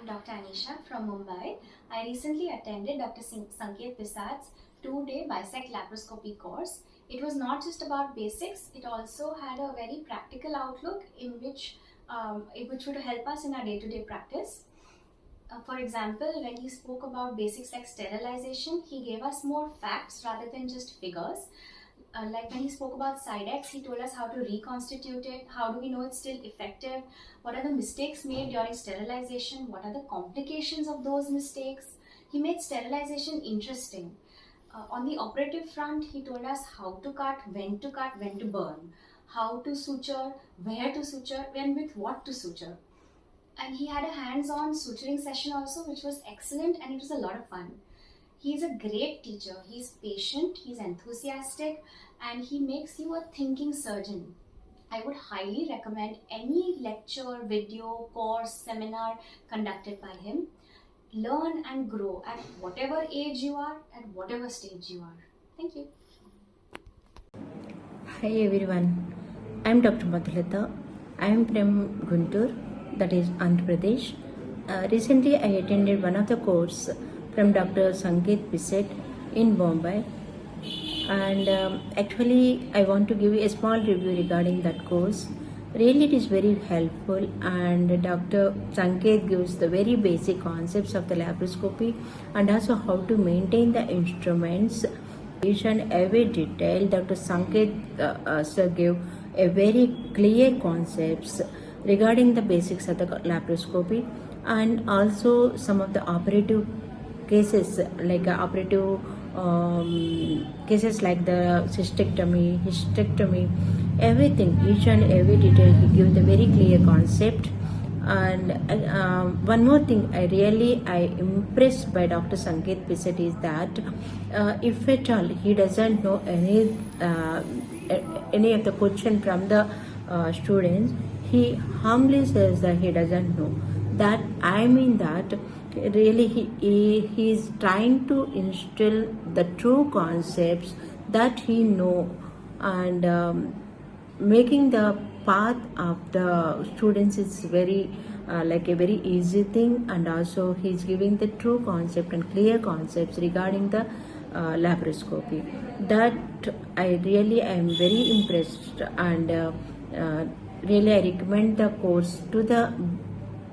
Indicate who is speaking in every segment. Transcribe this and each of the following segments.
Speaker 1: I'm Dr. Anisha from Mumbai. I recently attended Dr. Sanket Pisat's 2-day Bisect Laparoscopy course. It was not just about basics, it also had a very practical outlook in which would help us in our day-to-day practice. For example, when he spoke about basics like sterilization, he gave us more facts rather than just figures. Like when he spoke about side X, he told us how to reconstitute it, how do we know it's still effective, what are the mistakes made during sterilization, what are the complications of those mistakes. He made sterilization interesting. On the operative front, he told us how to cut, when to burn, how to suture, where to suture, and with what to suture. And he had a hands-on suturing session also, which was excellent, and it was a lot of fun. He's a great teacher. He's patient, he's enthusiastic, and he makes you a thinking surgeon. I would highly recommend any lecture, video, course, seminar conducted by him. Learn and grow at whatever age you are, at whatever stage you are. Thank you.
Speaker 2: Hi everyone, I am Dr. Madhulata. I am from Guntur, that is Andhra Pradesh. Recently I attended one of the course from Dr. Sanket Pisat in Mumbai, and actually I want to give you a small review regarding that course. Really it is very helpful, and Dr. Sanket gives the very basic concepts of the laparoscopy and also how to maintain the instruments. Each and every detail, Dr. Sanket sir gave a very clear concepts regarding the basics of the laparoscopy, and also some of the operative cases like cases like the cystectomy, hysterectomy, everything, each and every detail he gives the very clear concept. And one more thing I impressed by Dr. Sanket Pisat is that if at all he doesn't know any of the question from the students, he humbly says that he doesn't know. That I mean that really he is trying to instill the true concepts that he know, and making the path of the students is very like a very easy thing, and also he's giving the true concept and clear concepts regarding the laparoscopy. That I really am very impressed, and really I recommend the course to the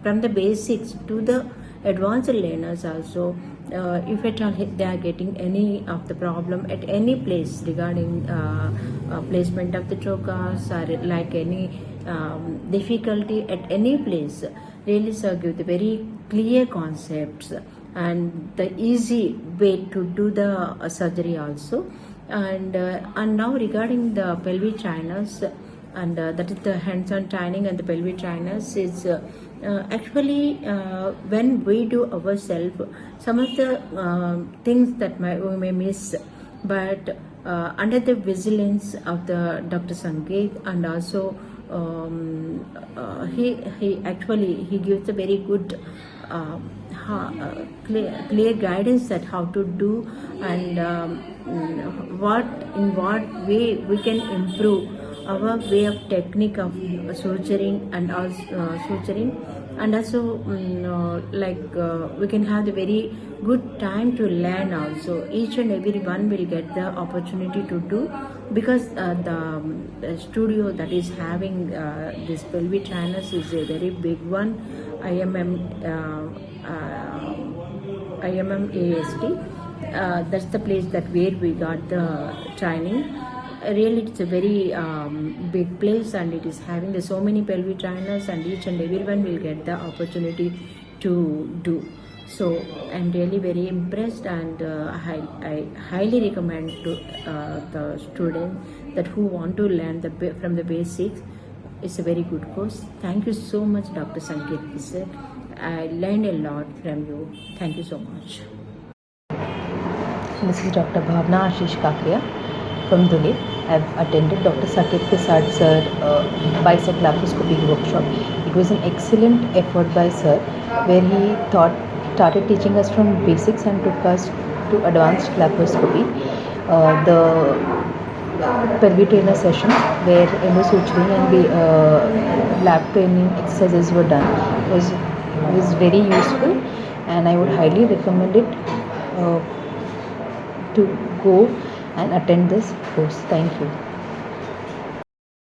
Speaker 2: from the basics to the advanced learners also. If at all they are getting any of the problem at any place regarding placement of the trocars, or like any difficulty at any place, really sir give the very clear concepts and the easy way to do the surgery also. And now regarding the pelvic trainers, and that is the hands-on training, and the pelvic trainers is actually when we do ourselves, some of the things that we may miss, but under the vigilance of the Dr. Sanket, and also he actually he gives a very good clear guidance that how to do, and what way we can improve our way of technique of suturing, and also we can have the very good time to learn also. Each and every one will get the opportunity to do, because the studio that is having this pelvic trainers is a very big one. IMMAST. That's the place that where we got the training. Really, it's a very big place, and it is having the so many pelvic trainers, and each and everyone will get the opportunity to do. So I'm really very impressed, and I highly recommend to the students that who want to learn from the basics. It's a very good course. Thank you so much, Dr. Sanket Pisat. I learned a lot from you. Thank you so much.
Speaker 3: This is Dr. Bhavna Ashish Kakriya from Dhule. I have attended Dr. Sanket Pisat sir Basic Laparoscopy workshop. It was an excellent effort by sir, where he started teaching us from basics and took us to advanced laparoscopy. The pelvic trainer session, where endo suturing and lap training exercises were done, was It was very useful, and I would highly recommend it to go and attend this course. Thank you.